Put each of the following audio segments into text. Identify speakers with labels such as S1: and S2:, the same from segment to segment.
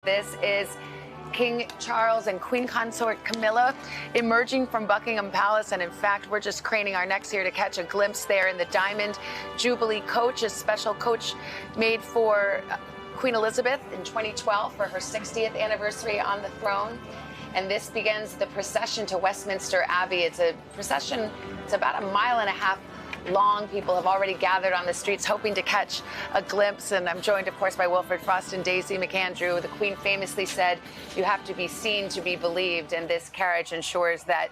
S1: This is King Charles and Queen Consort Camilla emerging from Buckingham Palace. And in fact, we're just craning our necks here to catch a glimpse there in the Diamond Jubilee coach, a special coach made for Queen Elizabeth in 2012 for her 60th anniversary on the throne. And this begins the procession to Westminster Abbey. It's a procession, it's about a mile and a half long. People have already gathered on the streets hoping to catch a glimpse. And I'm joined, of course, by Wilfred Frost and Daisy McAndrew. The Queen famously said, "You have to be seen to be believed." And this carriage ensures that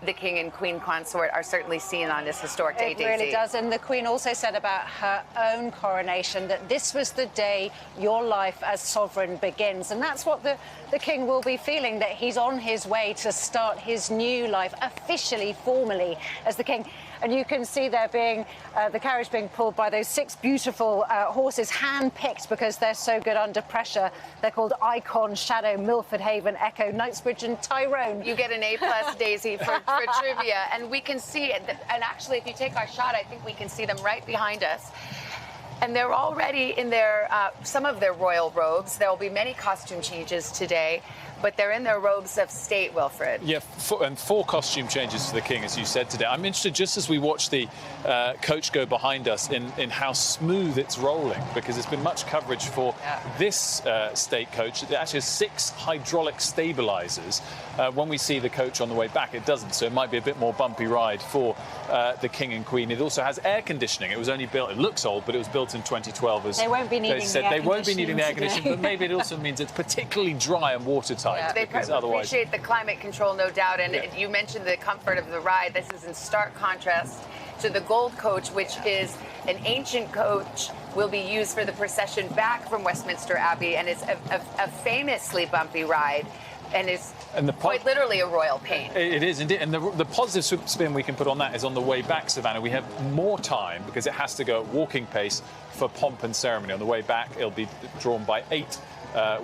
S1: the King and Queen Consort are certainly seen on this historic day,
S2: It
S1: Daisy.
S2: really does. And the Queen also said about her own coronation that this was the day your life as sovereign begins. And that's what the King will be feeling, that he's on his way to start his new life officially, formally, as the King. And you can see there being the carriage being pulled by those 6 beautiful horses, hand-picked because they're so good under pressure. They're called Icon, Shadow, Milford Haven, Echo, Knightsbridge and Tyrone.
S1: You get an A+, Daisy, for trivia. And we can see it. And actually, if you take our shot, I think we can see them right behind us. And they're already in their some of their royal robes. There will be many costume changes today, but they're in their robes of state, Wilfred.
S3: Yeah, and 4 costume changes for the King, as you said today. I'm interested, just as we watch the coach go behind us, in how smooth it's rolling, because there's been much coverage for this state coach. It actually has 6 hydraulic stabilizers. When we see the coach on the way back, it doesn't, so it might be a bit more bumpy ride for the King and Queen. It also has air conditioning. It was only built, it looks old, but it was built in 2012. As
S2: they won't be needing
S3: they said. They won't be needing the air conditioning, but maybe it also means it's particularly dry and watertight.
S1: Yeah, they
S3: otherwise...
S1: appreciate the climate control, no doubt. And you mentioned the comfort of the ride. This is in stark contrast to the gold coach, which is an ancient coach, will be used for the procession back from Westminster Abbey, and it's a famously bumpy ride. And it's quite literally a royal pain.
S3: It is indeed. And the positive spin we can put on that is on the way back, Savannah, we have more time because it has to go at walking pace for pomp and ceremony. On the way back, it'll be drawn by 8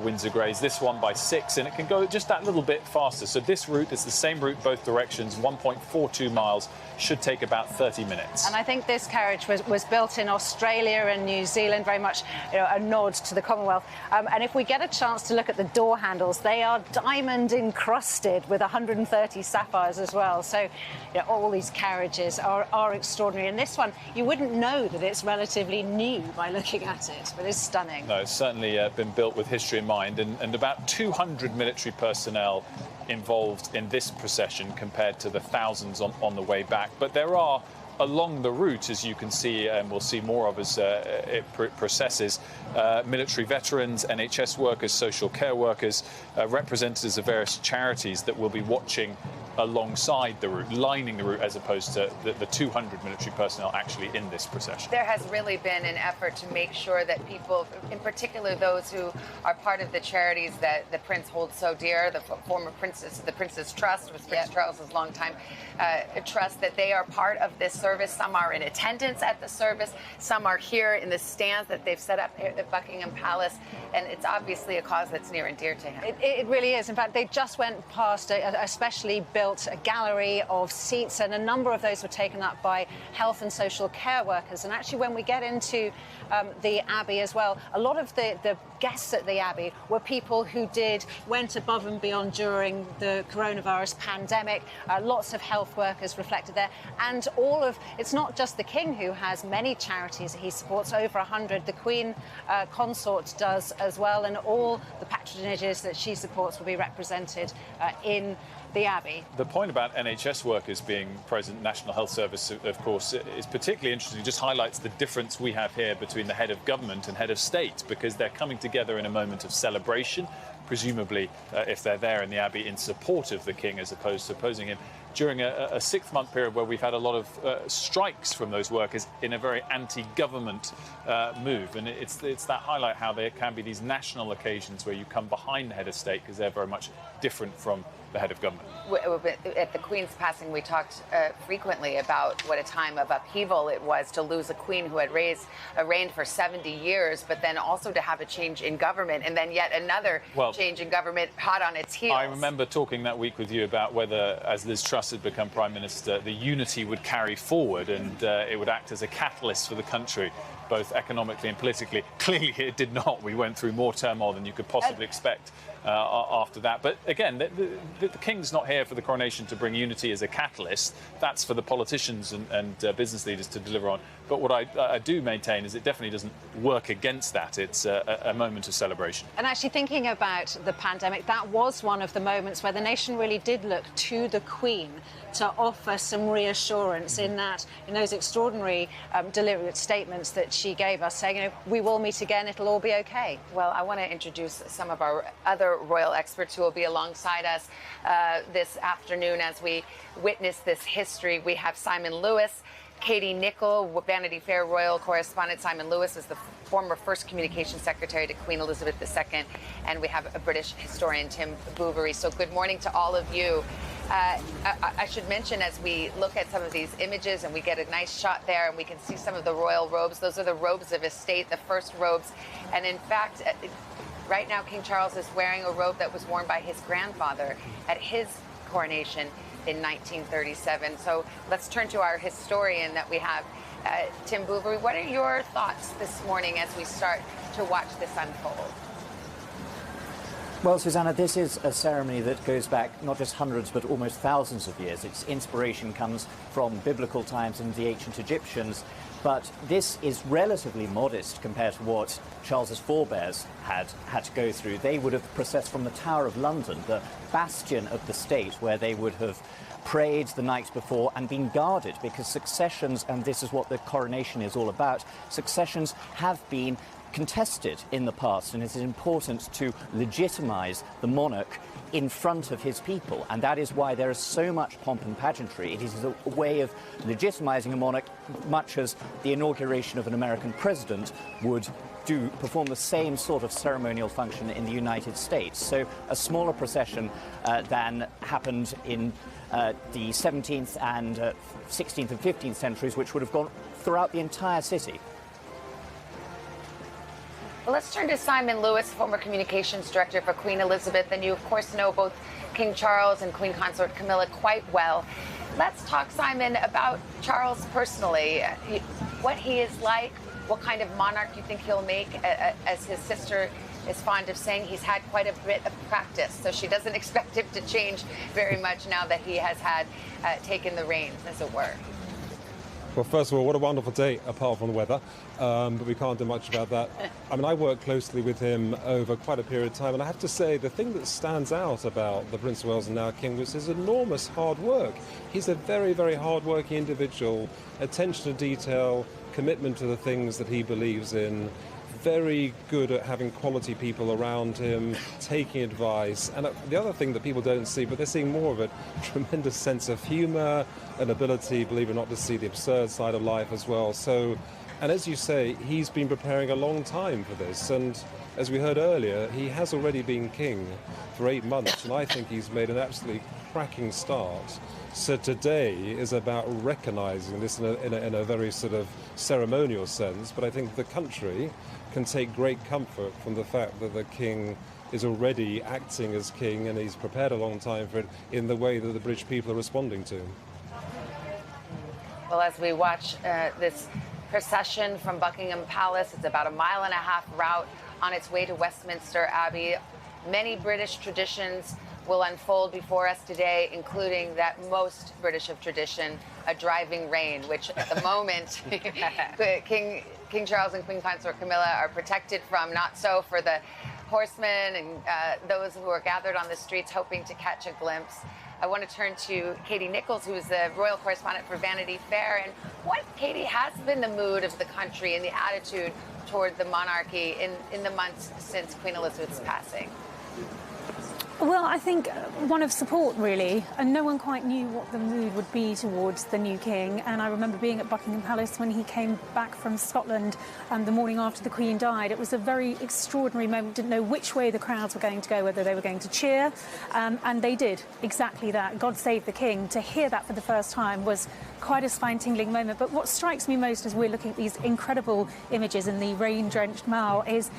S3: Windsor Greys, this one by 6, and it can go just that little bit faster. So this route is the same route both directions, 1.42 miles, should take about 30 minutes.
S2: And I think this carriage was built in Australia and New Zealand, very much a nod to the Commonwealth. And if we get a chance to look at the door handles, they are diamond encrusted with 130 sapphires as well. So all these carriages are extraordinary. And this one, you wouldn't know that it's relatively new by looking at it, but it's stunning.
S3: No, it's certainly been built with history in mind, and about 200 military personnel involved in this procession compared to the thousands on the way back. But there are, along the route, as you can see, and we'll see more of as it processes, military veterans, NHS workers, social care workers, representatives of various charities that will be watching alongside the route, lining the route, as opposed to the 200 military personnel actually in this procession.
S1: There has really been an effort to make sure that people, in particular those who are part of the charities that the Prince holds so dear, the former Princess, the Prince's Trust, was Prince Charles's longtime trust, that they are part of this service. Some are in attendance at the service, some are here in the stands that they've set up here at Buckingham Palace, and it's obviously a cause that's near and dear to him.
S2: It really is. In fact, they just went past a specially built a gallery of seats, and a number of those were taken up by health and social care workers. And actually, when we get into the Abbey as well, a lot of the guests at the Abbey were people who went above and beyond during the coronavirus pandemic. Lots of health workers reflected there, and it's not just the King who has many charities that he supports, over 100. The Queen Consort does as well, and all the patronages that she supports will be represented in the Abbey.
S3: The point about NHS workers being present, National Health Service, of course, is particularly interesting. It just highlights the difference we have here between the head of government and head of state, because they're coming together in a moment of celebration, presumably if they're there in the Abbey in support of the King as opposed to opposing him, during a 6-month period where we've had a lot of strikes from those workers in a very anti-government move. And it's that highlight how there can be these national occasions where you come behind the head of state because they're very much different from the head of government.
S1: At the Queen's passing, we talked frequently about what a time of upheaval it was to lose a Queen who had reigned for 70 years, but then also to have a change in government, and then yet another change in government hot on its heels.
S3: I remember talking that week with you about whether, as Liz Truss had become Prime Minister, the unity would carry forward and it would act as a catalyst for the country both economically and politically. Clearly, it did not. We went through more turmoil than you could possibly expect after that. But again, the King's not here for the coronation to bring unity as a catalyst. That's for the politicians and business leaders to deliver on. But what I do maintain is it definitely doesn't work against that. It's a moment of celebration.
S2: And actually thinking about the pandemic, that was one of the moments where the nation really did look to the Queen to offer some reassurance in those extraordinary deliberate statements that she gave us, saying, we will meet again, it'll all be okay.
S1: Well, I want to introduce some of our other royal experts who will be alongside us this afternoon as we witness this history. We have Simon Lewis, Katie Nicholl, Vanity Fair royal correspondent. Simon Lewis is the former first communications secretary to Queen Elizabeth II, and we have a British historian, Tim Bouverie. So good morning to all of you. I should mention, as we look at some of these images and we get a nice shot there and we can see some of the royal robes, those are the robes of his state, the first robes. And in fact, right now King Charles is wearing a robe that was worn by his grandfather at his coronation in 1937. So let's turn to our historian that we have, Tim Bouverie. What are your thoughts this morning as we start to watch this unfold?
S4: Well, Susanna, this is a ceremony that goes back not just hundreds but almost thousands of years. Its inspiration comes from biblical times and the ancient Egyptians, but this is relatively modest compared to what Charles's forebears had to go through. They would have processed from the Tower of London, the bastion of the state, where they would have prayed the night before and been guarded, because successions, and this is what the coronation is all about, successions have been contested in the past, and it is important to legitimise the monarch in front of his people, and that is why there is so much pomp and pageantry. It is a way of legitimising a monarch, much as the inauguration of an American president would perform the same sort of ceremonial function in the United States. So a smaller procession than happened in the 17th and 16th and 15th centuries, which would have gone throughout the entire city.
S1: Well, let's turn to Simon Lewis, former communications director for Queen Elizabeth, and you, of course, know both King Charles and Queen Consort Camilla quite well. Let's talk, Simon, about Charles personally, what he is like, what kind of monarch you think he'll make. As his sister is fond of saying, he's had quite a bit of practice, so she doesn't expect him to change very much now that he has had taken the reins, as it were.
S5: Well, first of all, what a wonderful day, apart from the weather, but we can't do much about that. I mean, I worked closely with him over quite a period of time, and I have to say, the thing that stands out about the Prince of Wales and now King was his enormous hard work. He's a very, very hard-working individual, attention to detail, commitment to the things that he believes in, very good at having quality people around him, taking advice. And the other thing that people don't see, but they're seeing more of it, tremendous sense of humour, an ability, believe it or not, to see the absurd side of life as well. So, and as you say, he's been preparing a long time for this. And as we heard earlier, he has already been king for 8 months, and I think he's made an absolutely cracking start. So today is about recognising this in a very sort of ceremonial sense, but I think the country can take great comfort from the fact that the king is already acting as king, and he's prepared a long time for it in the way that the British people are responding to him.
S1: Well, as we watch this procession from Buckingham Palace, it's about a 1.5 mile route on its way to Westminster Abbey. Many British traditions will unfold before us today, including that most British of tradition, a driving rain, which at the moment King Charles and Queen Consort Camilla are protected from. Not so for the horsemen and those who are gathered on the streets hoping to catch a glimpse. I want to turn to Katie Nicholl, who is the royal correspondent for Vanity Fair. And what, Katie, has been the mood of the country and the attitude toward the monarchy in the months since Queen Elizabeth's passing?
S6: Well, I think one of support, really, and no one quite knew what the mood would be towards the new king. And I remember being at Buckingham Palace when he came back from Scotland the morning after the Queen died. It was a very extraordinary moment. Didn't know which way the crowds were going to go, whether they were going to cheer, and they did exactly that. God save the king. To hear that for the first time was quite a spine-tingling moment. But what strikes me most as we're looking at these incredible images in the rain-drenched Mall is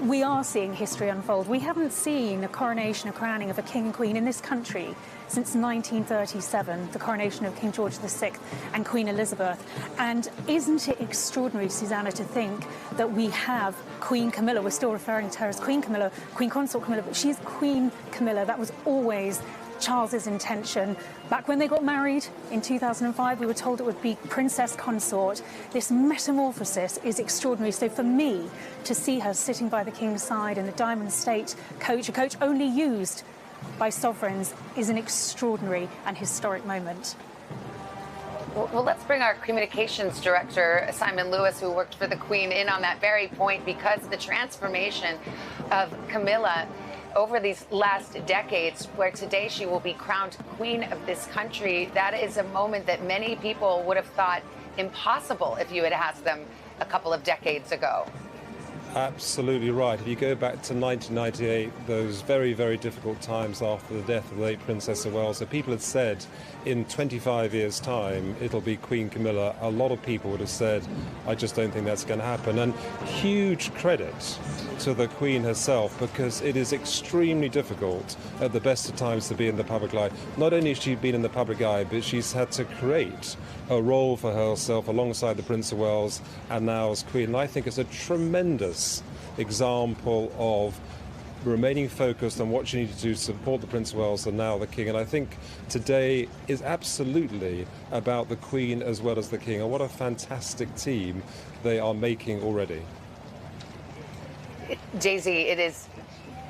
S6: we are seeing history unfold. We haven't seen a coronation, a crowning of a king and queen in this country since 1937, the coronation of King George VI and Queen Elizabeth. And isn't it extraordinary, Susanna, to think that we have Queen Camilla, we're still referring to her as Queen Camilla, Queen Consort Camilla, but she's Queen Camilla. That was always Charles's intention. Back when they got married in 2005, we were told it would be Princess Consort. This metamorphosis is extraordinary. So for me, to see her sitting by the King's side in the Diamond State coach, a coach only used by sovereigns, is an extraordinary and historic moment.
S1: Well, let's bring our communications director, Simon Lewis, who worked for the Queen, in on that very point, because the transformation of Camilla over these last decades, where today she will be crowned Queen of this country, that is a moment that many people would have thought impossible if you had asked them a couple of decades ago.
S5: Absolutely right. If you go back to 1998, those very, very difficult times after the death of the late Princess of Wales, so people had said in 25 years' time it'll be Queen Camilla. A lot of people would have said, I just don't think that's going to happen. And huge credit to the Queen herself, because it is extremely difficult at the best of times to be in the public eye. Not only has she been in the public eye, but she's had to create a role for herself alongside the Prince of Wales and now as Queen. And I think it's a tremendous example of remaining focused on what she needed to do to support the Prince of Wales and now the King. And I think today is absolutely about the Queen as well as the King. And what a fantastic team they are making already.
S1: Daisy, it is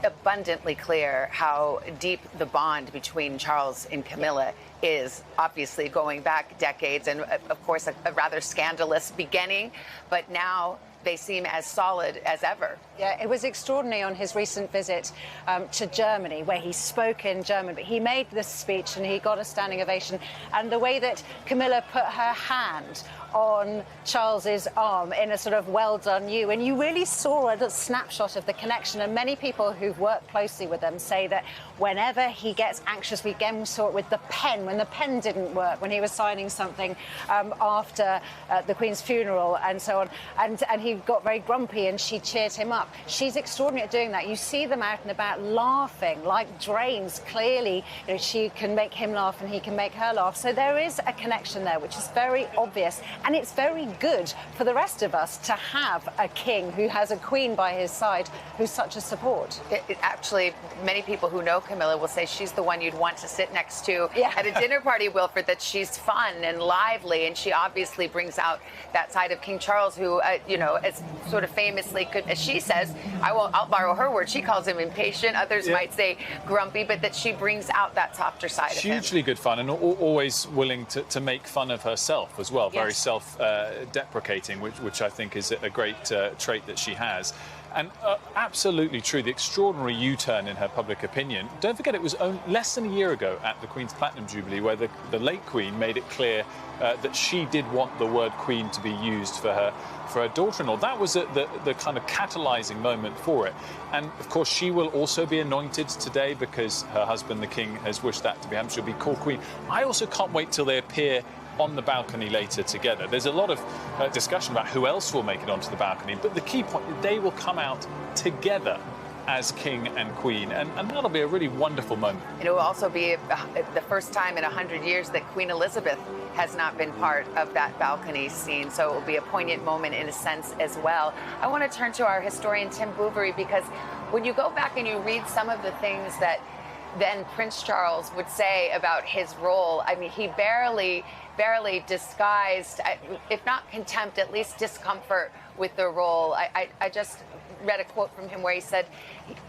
S1: abundantly clear how deep the bond between Charles and Camilla is, obviously going back decades, and of course a rather scandalous beginning, but now they seem as solid as ever.
S2: Yeah, it was extraordinary on his recent visit to Germany, where he spoke in German, but he made this speech and he got a standing ovation. And the way that Camilla put her hand on Charles's arm in a sort of well done you, and you really saw a snapshot of the connection. And many people who've worked closely with them say that whenever he gets anxious, we again saw it with the pen, when the pen didn't work, when he was signing something after the Queen's funeral and so on, and he got very grumpy and she cheered him up. She's extraordinary at doing that. You see them out and about laughing like drains. Clearly, you know, she can make him laugh and he can make her laugh. So there is a connection there, which is very obvious. And it's very good for the rest of us to have a king who has a queen by his side who's such a support.
S1: Actually, many people who know Camilla will say she's the one you'd want to sit next to at a dinner party, Wilfred, that she's fun and lively, and she obviously brings out that side of King Charles, who, you know, as sort of famously could, as she says, I'll borrow her word, she calls him impatient, others might say grumpy, but that she brings out that softer side of him.
S3: Hugely good fun, and always willing to make fun of herself as well. Very self-deprecating, which I think is a great trait that she has. And absolutely true, the extraordinary U-turn in her public opinion. Don't forget, it was less than a year ago at the Queen's Platinum Jubilee where the late Queen made it clear that she did want the word Queen to be used for her daughter-in-law. That was the kind of catalysing moment for it. And of course, she will also be anointed today because her husband, the King, has wished that to be happened. She'll be called Queen. I also can't wait till they appear on the balcony later together. There's a lot of discussion about who else will make it onto the balcony, but the key point is they will come out together as King and Queen, and that'll be a really wonderful moment.
S1: It will also be the first time in 100 years that Queen Elizabeth has not been part of that balcony scene, so it will be a poignant moment in a sense as well. I want to turn to our historian Tim Bouverie, because when you go back and you read some of the things that then Prince Charles would say about his role, I mean, he barely disguised, if not contempt, at least discomfort with the role. I just read a quote from him where he said,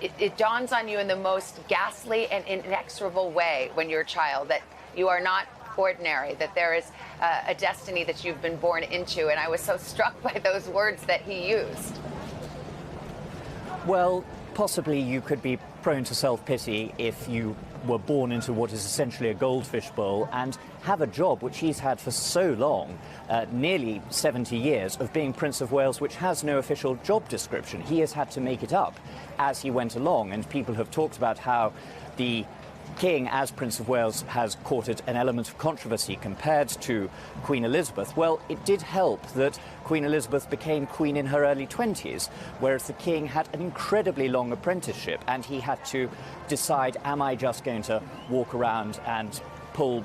S1: it dawns on you in the most ghastly and inexorable way when you're a child that you are not ordinary, that there is a destiny that you've been born into. And I was so struck by those words that he used.
S4: Well, possibly you could be prone to self-pity if you were born into what is essentially a goldfish bowl and have a job which he's had for so long, nearly 70 years, of being Prince of Wales, which has no official job description. He has had to make it up as he went along, and people have talked about how the King, as Prince of Wales, has courted an element of controversy compared to Queen Elizabeth, well, it did help that Queen Elizabeth became Queen in her early 20s, whereas the King had an incredibly long apprenticeship, and he had to decide, am I just going to walk around and pull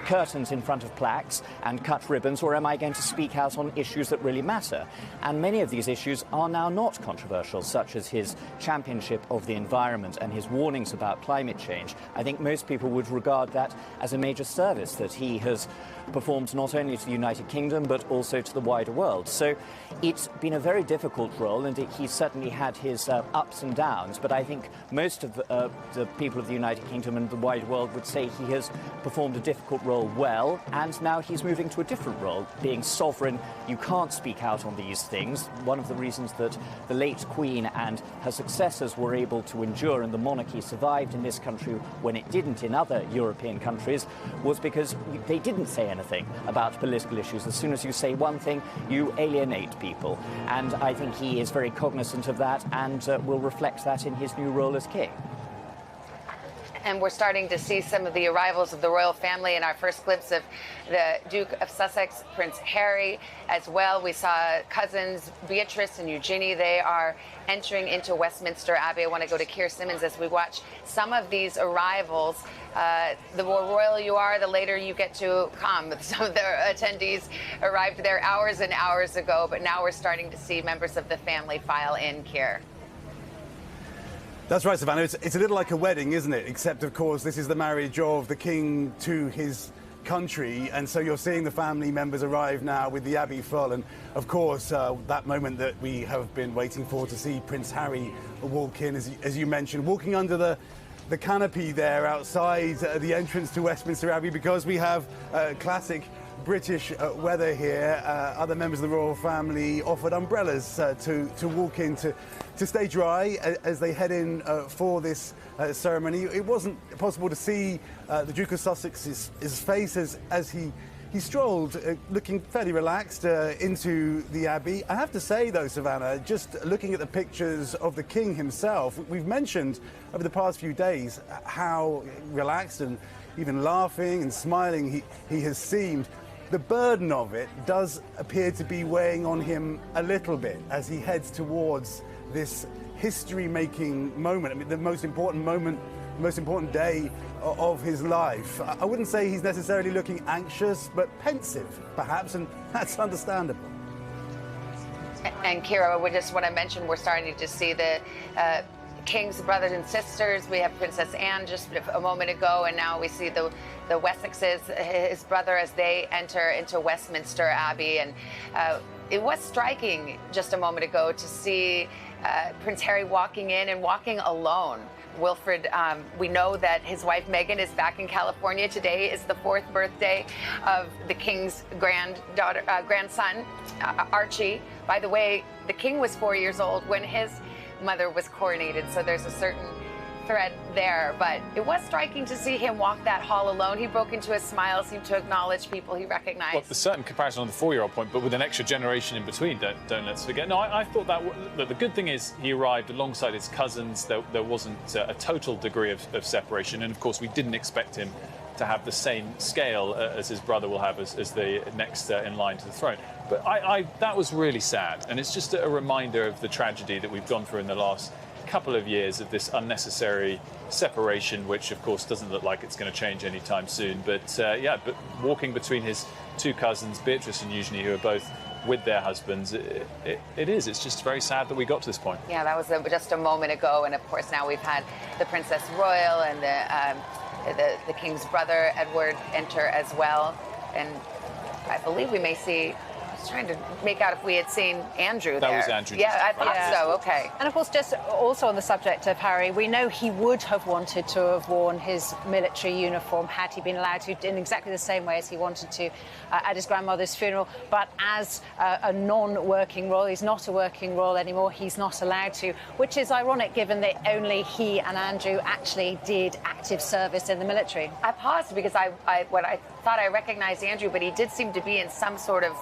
S4: curtains in front of plaques and cut ribbons, or am I going to speak out on issues that really matter? And many of these issues are now not controversial, such as his championship of the environment and his warnings about climate change. I think most people would regard that as a major service that he has performed not only to the United Kingdom but also to the wider world. So it's been a very difficult role, and he's certainly had his ups and downs, but I think most of the people of the United Kingdom and the wider world would say he has performed a difficult role well, and now he's moving to a different role. Being sovereign, you can't speak out on these things. One of the reasons that the late Queen and her successors were able to endure and the monarchy survived in this country when it didn't in other European countries was because they didn't say anything about political issues. As soon as you say one thing, you alienate people. And I think he is very cognizant of that and will reflect that in his new role as king.
S1: And we're starting to see some of the arrivals of the royal family in our first glimpse of the Duke of Sussex, Prince Harry, as well. We saw cousins Beatrice and Eugenie. They are entering into Westminster Abbey. I want to go to Keir Simmons as we watch some of these arrivals. The more royal you are, the later you get to come. Some of the attendees arrived there hours and hours ago, but now we're starting to see members of the family file in, Keir.
S7: That's right, Savannah. It's a little like a wedding, isn't it? Except, of course, this is the marriage of the king to his country, and so you're seeing the family members arrive now with the Abbey full, and of course that moment that we have been waiting for, to see Prince Harry walk in, as you mentioned, walking under the canopy there outside the entrance to Westminster Abbey, because we have classic British weather here. Other members of the royal family offered umbrellas to walk in to stay dry as they head in for this ceremony. It wasn't possible to see the Duke of Sussex's face as he strolled, looking fairly relaxed into the Abbey. I have to say, though, Savannah, just looking at the pictures of the King himself, we've mentioned over the past few days how relaxed and even laughing and smiling he has seemed. The burden of it does appear to be weighing on him a little bit as he heads towards this history-making moment. I mean, the most important moment, the most important day of his life. I wouldn't say he's necessarily looking anxious, but pensive, perhaps, and that's understandable.
S1: And Kira, we just want to mention, we're starting to see the King's brothers and sisters. We have Princess Anne just a moment ago, and now we see the Wessexes, his brother, as they enter into Westminster Abbey. And it was striking just a moment ago to see Prince Harry walking in and walking alone. Wilfred, we know that his wife Meghan is back in California. Today is the 4th birthday of the King's grandson, Archie. By the way, the King was 4 years old when his mother was coronated, so there's a certain thread there, but it was striking to see him walk that hall alone. He broke into a smile, seemed to acknowledge people he recognized.
S3: Well, there's certain comparison on the 4-year-old point, but with an extra generation in between, don't let's forget. No, I thought that the good thing is he arrived alongside his cousins. There wasn't a total degree of separation, and of course we didn't expect him to have the same scale as his brother will have as the next in line to the throne. But that was really sad, and it's just a reminder of the tragedy that we've gone through in the last couple of years, of this unnecessary separation, which of course doesn't look like it's going to change anytime soon. But but walking between his two cousins, Beatrice and Eugenie, who are both with their husbands, it's just very sad that we got to this point.
S1: Yeah, that was just a moment ago, and of course now we've had the Princess Royal and the King's brother Edward enter as well, and I believe we may see. Trying to make out if we had seen Andrew there.
S3: That was Andrew.
S1: Yeah, I thought so. Okay.
S2: And of course, just also on the subject of Harry, we know he would have wanted to have worn his military uniform had he been allowed to, in exactly the same way as he wanted to at his grandmother's funeral. But as a non-working royal, he's not a working royal anymore. He's not allowed to, which is ironic given that only he and Andrew actually did active service in the military.
S1: I paused because I thought I recognized Andrew, but he did seem to be in some sort of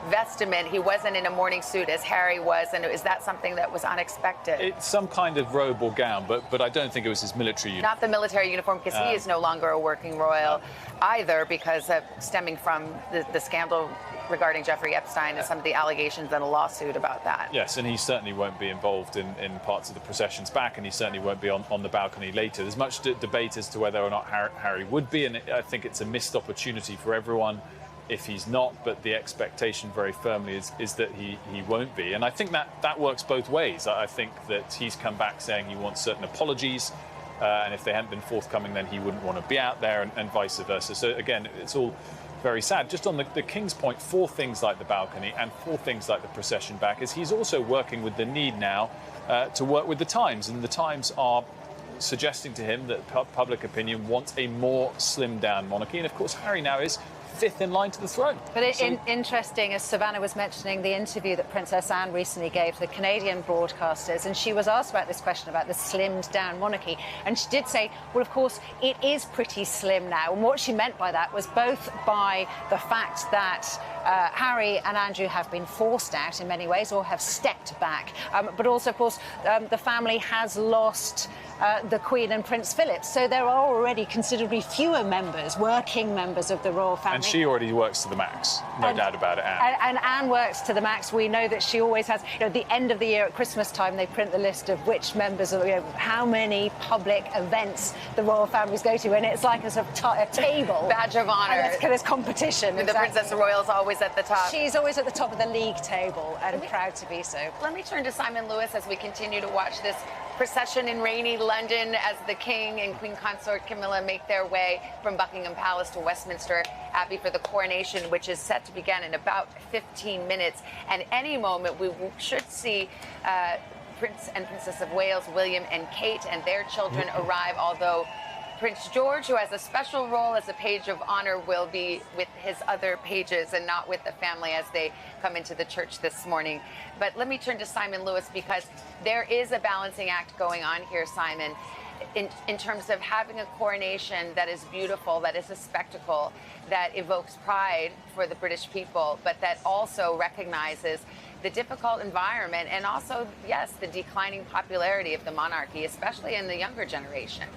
S1: vestment. He wasn't in a morning suit as Harry was, and is that something that was unexpected?
S3: It's some kind of robe or gown, but I don't think it was his military uniform.
S1: Not the military uniform, because he is no longer a working royal either, because of stemming from the scandal regarding Jeffrey Epstein and some of the allegations and a lawsuit about that.
S3: Yes, and he certainly won't be involved in parts of the processions back, and he certainly won't be on the balcony later. There's much debate as to whether or not Harry would be, and I think it's a missed opportunity for everyone if he's not, but the expectation very firmly is that he won't be. And I think that works both ways. I think that he's come back saying he wants certain apologies, and if they hadn't been forthcoming, then he wouldn't want to be out there, and vice versa. So again, it's all very sad. Just on the King's point, for things like the balcony and for things like the procession back, is he's also working with the need now to work with the Times, and the Times are suggesting to him that public opinion wants a more slimmed down monarchy, and of course Harry now is fifth in line to the throne.
S2: But interesting, as Savannah was mentioning, the interview that Princess Anne recently gave to the Canadian broadcasters, and she was asked about this question about the slimmed down monarchy, and she did say, well, of course, it is pretty slim now. And what she meant by that was both by the fact that Harry and Andrew have been forced out in many ways, or have stepped back, but also, of course, the family has lost the Queen and Prince Philip. So there are already considerably fewer members, working members of the royal family.
S3: And she already works to the max, no doubt about it, Anne.
S2: And Anne works to the max. We know that she always has, at the end of the year at Christmas time, they print the list of which members, how many public events the royal families go to, and it's like a sort of a table.
S1: Badge of honor.
S2: And there's competition.
S1: The Princess Royal is always at the top.
S2: She's always at the top of the league table, and proud to be so.
S1: Let me turn to Simon Lewis as we continue to watch this procession in rainy London as the King and Queen Consort Camilla make their way from Buckingham Palace to Westminster Abbey for the coronation, which is set to begin in about 15 minutes. And any moment we should see Prince and Princess of Wales, William and Kate, and their children arrive, although Prince George, who has a special role as a page of honor, will be with his other pages and not with the family as they come into the church this morning. But let me turn to Simon Lewis, because there is a balancing act going on here, Simon, in terms of having a coronation that is beautiful, that is a spectacle, that evokes pride for the British people, but that also recognizes the difficult environment and also, yes, the declining popularity of the monarchy, especially in the younger generation.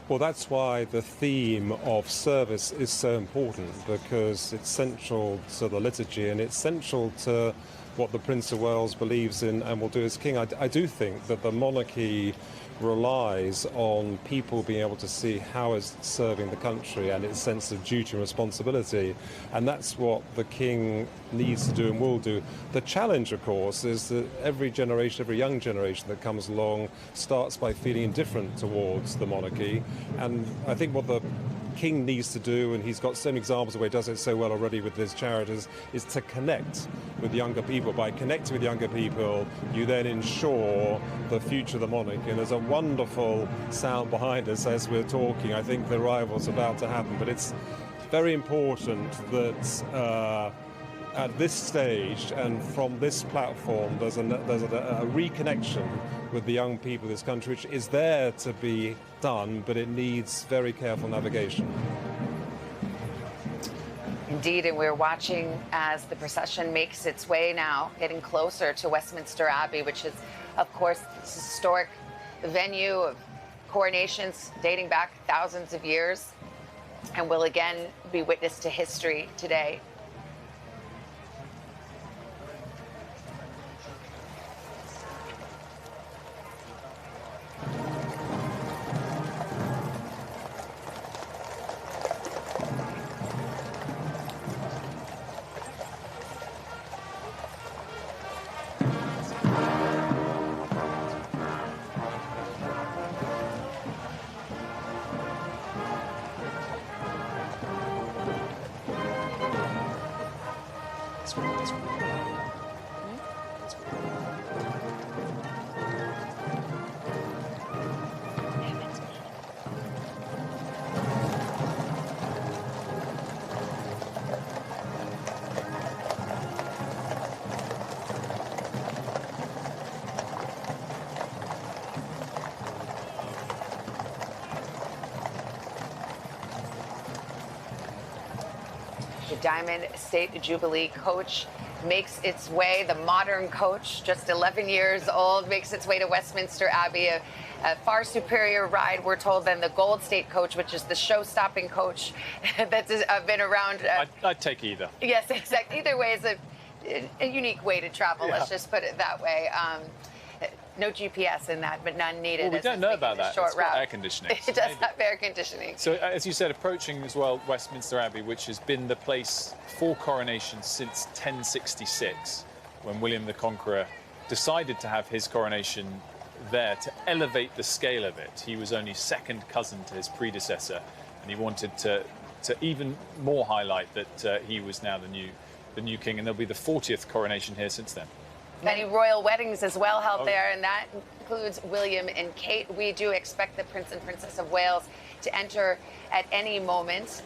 S5: Well, that's why the theme of service is so important, because it's central to the liturgy and it's central to what the Prince of Wales believes in and will do as king. I do think that the monarchy relies on people being able to see how it's serving the country and its sense of duty and responsibility, and that's what the king needs to do and will do. The challenge, of course, is that every generation, every young generation that comes along starts by feeling indifferent towards the monarchy, and I think what the king needs to do, and he's got so many examples of where he does it so well already with his charities, is to connect with younger people. By connecting with younger people, you then ensure the future of the monarchy. And there's a wonderful sound behind us as we're talking. I think the arrival's about to happen, but it's very important that at this stage and from this platform, there's a reconnection with the young people of this country, which is there to be done, but it needs very careful navigation.
S1: Indeed, and we're watching as the procession makes its way now, getting closer to Westminster Abbey, which is, of course, this historic venue of coronations dating back thousands of years, and will again be witness to history today. The Diamond State Jubilee coach makes its way, the modern coach, just 11 years old, makes its way to Westminster Abbey, a far superior ride, we're told, than the Gold State coach, which is the show-stopping coach that's been around.
S3: I'd take either.
S1: Yes, exactly. Either way is a unique way to travel, let's just put it that way. No GPS in that, but none needed.
S3: Well, we don't know about that.
S1: Short
S3: It's got
S1: route.
S3: air conditioning.
S1: It does have air conditioning.
S3: So, as you said, approaching as well Westminster Abbey, which has been the place for coronation since 1066, when William the Conqueror decided to have his coronation there to elevate the scale of it. He was only second cousin to his predecessor, and he wanted to even more highlight that he was now the new king, and there'll be the 40th coronation here since then.
S1: Many royal weddings as well held there, and that includes William and Kate. We do expect the Prince and Princess of Wales to enter at any moment.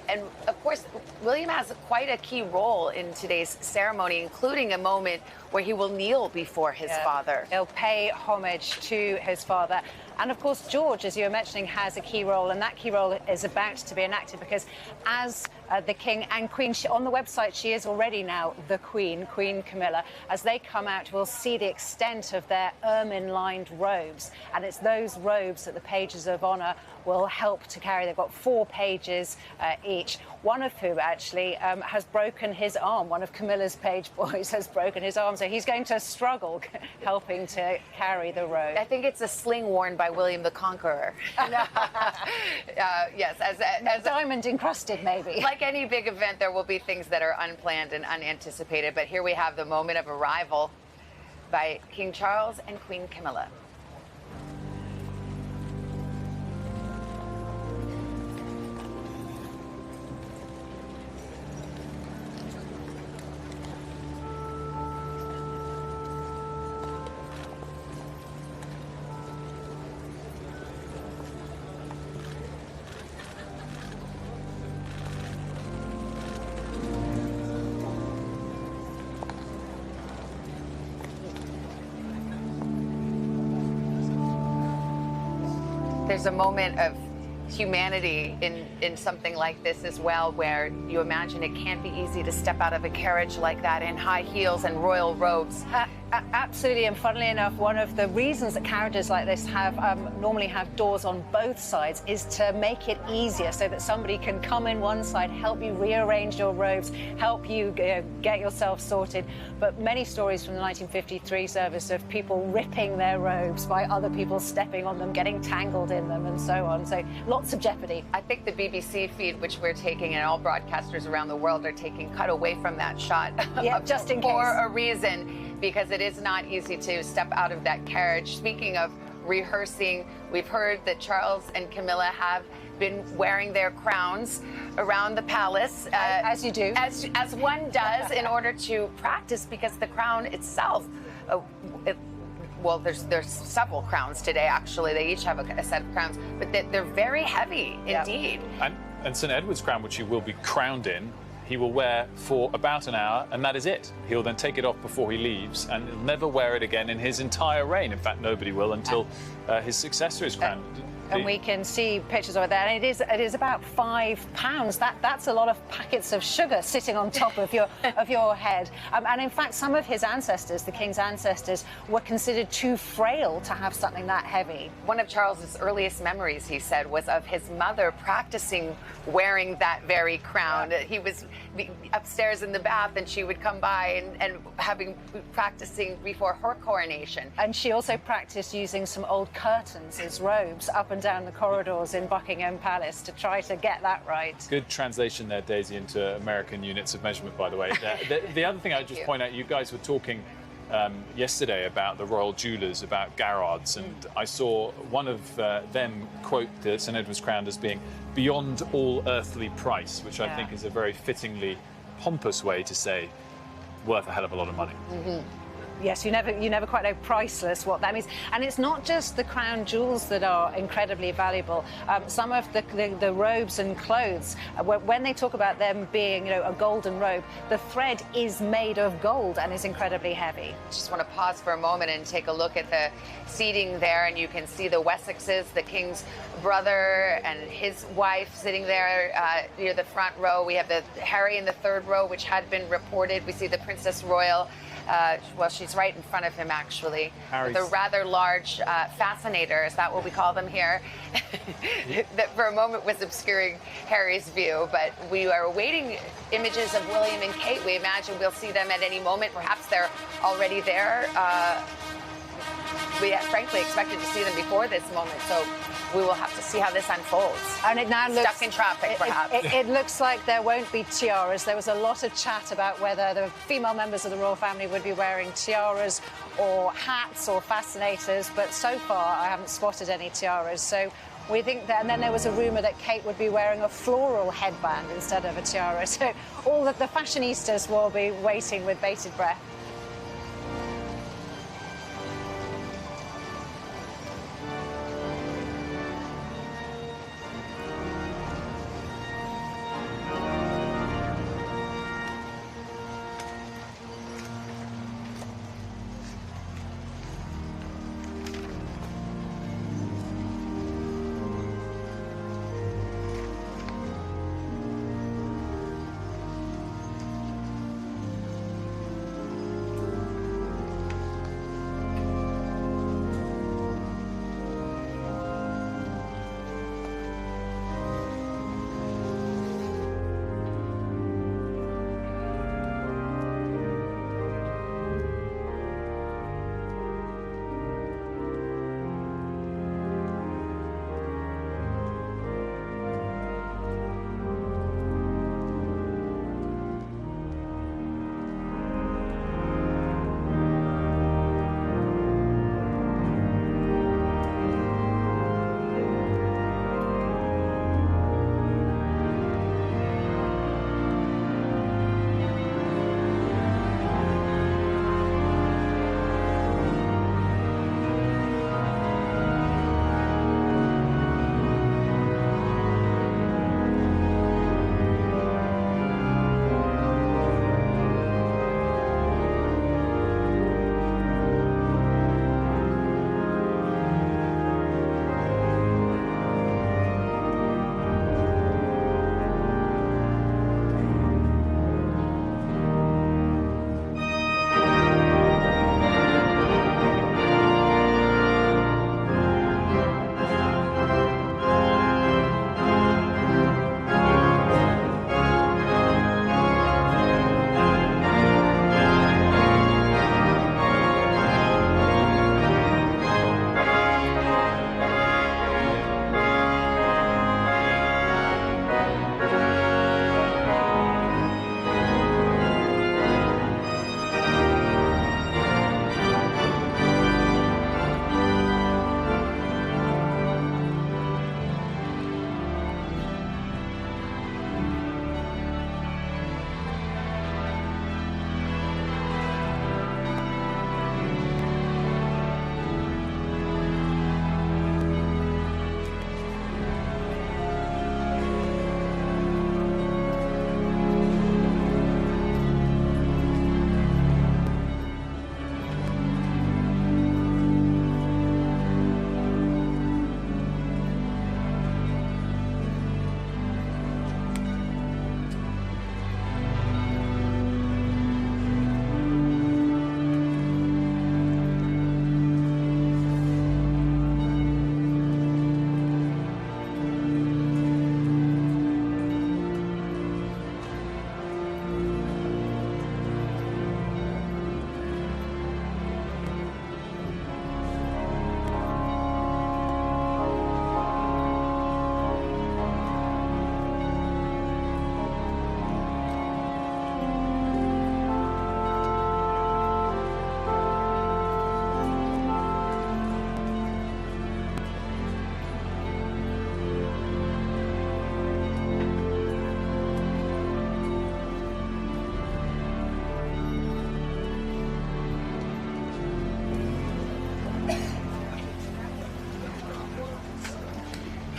S1: And of course, William has quite a key role in today's ceremony, including a moment where he will kneel before his father.
S2: He'll pay homage to his father. And of course, George, as you were mentioning, has a key role, and that key role is about to be enacted because as the King and Queen, on the website, she is already now the Queen, Queen Camilla. As they come out, we'll see the extent of their ermine-lined robes, and it's those robes that the pages of honour will help to carry. They've got 4 pages each, one of whom actually has broken his arm. One of Camilla's page boys has broken his arm, so he's going to struggle helping to carry the robe.
S1: I think it's a sling worn by William the Conqueror. Yes, as
S2: diamond encrusted, maybe.
S1: Like any big event, there will be things that are unplanned and unanticipated, but here we have the moment of arrival by King Charles and Queen Camilla. There's a moment of humanity in something like this as well, where you imagine it can't be easy to step out of a carriage like that in high heels and royal robes.
S2: Absolutely, and funnily enough, one of the reasons that carriages like this have normally have doors on both sides is to make it easier, so that somebody can come in one side, help you rearrange your robes, help you get yourself sorted. But many stories from the 1953 service of people ripping their robes by other people stepping on them, getting tangled in them, and so on. So lots of jeopardy.
S1: I think the BBC feed, which we're taking, and all broadcasters around the world are taking, cut away from that shot.
S2: Yeah, just in case.
S1: For a reason. Because it is not easy to step out of that carriage. Speaking of rehearsing, we've heard that Charles and Camilla have been wearing their crowns around the palace.
S2: As you do.
S1: As one does in order to practice, because the crown itself, well, there's several crowns today, actually. They each have a set of crowns, but they're very heavy indeed.
S3: And St. Edward's crown, which he will be crowned in, he will wear for about an hour, and that is it. He'll then take it off before he leaves, and he'll never wear it again in his entire reign. In fact, nobody will until his successor is crowned.
S2: And we can see pictures of it there, and it is about £5. That's a lot of packets of sugar sitting on top of your head. And in fact, some of his ancestors, the king's ancestors, were considered too frail to have something that heavy.
S1: One of Charles's earliest memories, he said, was of his mother practicing wearing that very crown. He was upstairs in the bath, and she would come by and practicing before her coronation.
S2: And she also practiced using some old curtains as robes up and down the corridors in Buckingham Palace to try to get that right.
S3: Good translation there, Daisy, into American units of measurement, by the way. The other thing I'd just point out, you guys were talking yesterday about the royal jewellers, about Garrard's, and I saw one of them quote the St. Edward's crown as being beyond all earthly price, which I think is a very fittingly pompous way to say worth a hell of a lot of money.
S2: yes, you never quite know priceless what that means. And it's not just the crown jewels that are incredibly valuable. Some of the robes and clothes, when they talk about them being, a golden robe, the thread is made of gold and is incredibly heavy.
S1: Just want to pause for a moment and take a look at the seating there, and you can see the Wessexes, the king's brother and his wife sitting there near the front row. We have the Harry in the third row, which had been reported. We see the Princess Royal. Well, she's right in front of him, actually. The rather large fascinator, is that what we call them here? That for a moment was obscuring Harry's view, but we are awaiting images of William and Kate. We imagine we'll see them at any moment. Perhaps they're already there. We frankly expected to see them before this moment, so we will have to see how this unfolds.
S2: And it now looks
S1: stuck in traffic, perhaps.
S2: It looks like there won't be tiaras. There was a lot of chat about whether the female members of the royal family would be wearing tiaras or hats or fascinators, but so far I haven't spotted any tiaras. So we think that, and then there was a rumour that Kate would be wearing a floral headband instead of a tiara. So all the fashionistas will be waiting with bated breath.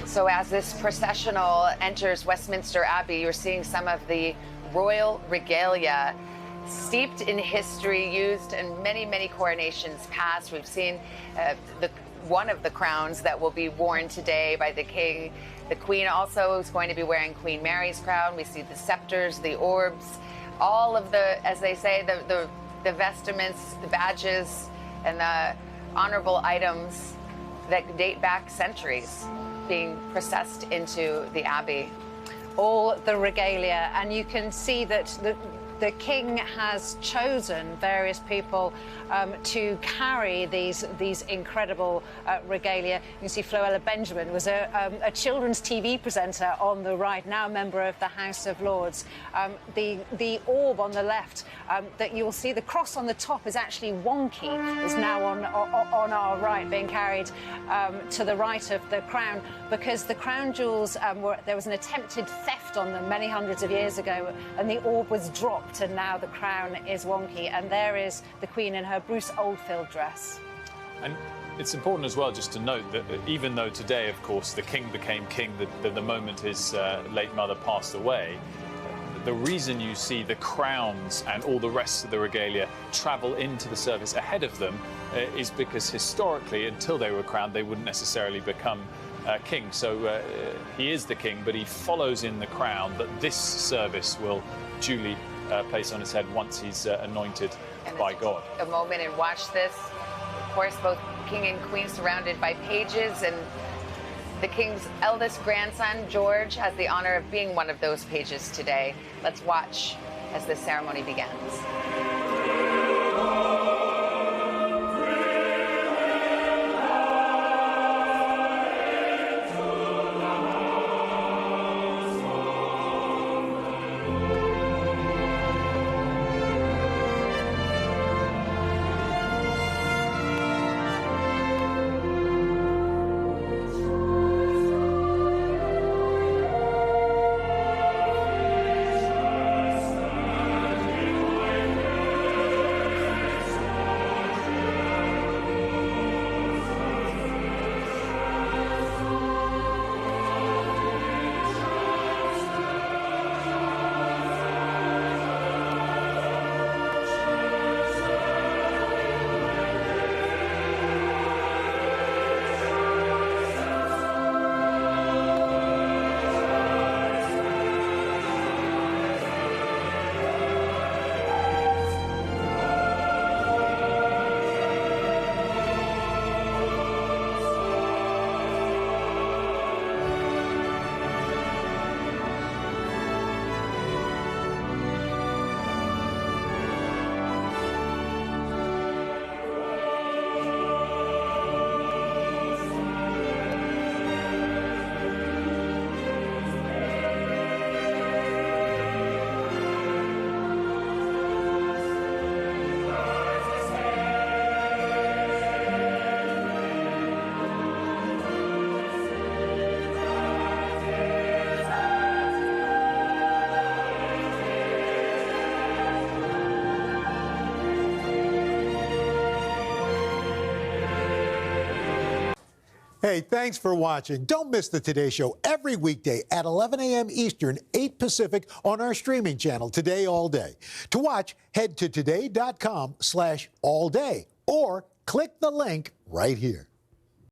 S1: So as this processional enters Westminster Abbey, you're seeing some of the royal regalia steeped in history, used in many, many coronations past. We've seen one of the crowns that will be worn today by the king. The queen also is going to be wearing Queen Mary's crown. We see the scepters, the orbs, all of the, as they say, the vestments, the badges, and the honorable items that date back centuries being processed into the Abbey.
S2: All the regalia, and you can see that the king has chosen various people to carry these incredible regalia. You can see Floella Benjamin was a children's TV presenter on the right, now a member of the House of Lords. The orb on the left that you'll see, the cross on the top is actually wonky, is now on our right, being carried to the right of the crown, because the crown jewels, there was an attempted theft on them many hundreds of years ago, and the orb was dropped, and now the crown is wonky. And there is the Queen in her Bruce Oldfield dress.
S3: And it's important as well just to note that even though today, of course, the king became king the moment his late mother passed away, the reason you see the crowns and all the rest of the regalia travel into the service ahead of them is because historically, until they were crowned, they wouldn't necessarily become king. So he is the king, but he follows in the crown that this service will duly place on his head once he's anointed by God.
S1: A moment and watch this. Of course, both king and queen surrounded by pages, and the king's eldest grandson, George, has the honor of being one of those pages today. Let's watch as the ceremony begins.
S8: Hey, thanks for watching. Don't miss the Today Show every weekday at 11 a.m. Eastern, 8 Pacific on our streaming channel, Today All Day. To watch, head to today.com/allday or click the link right here.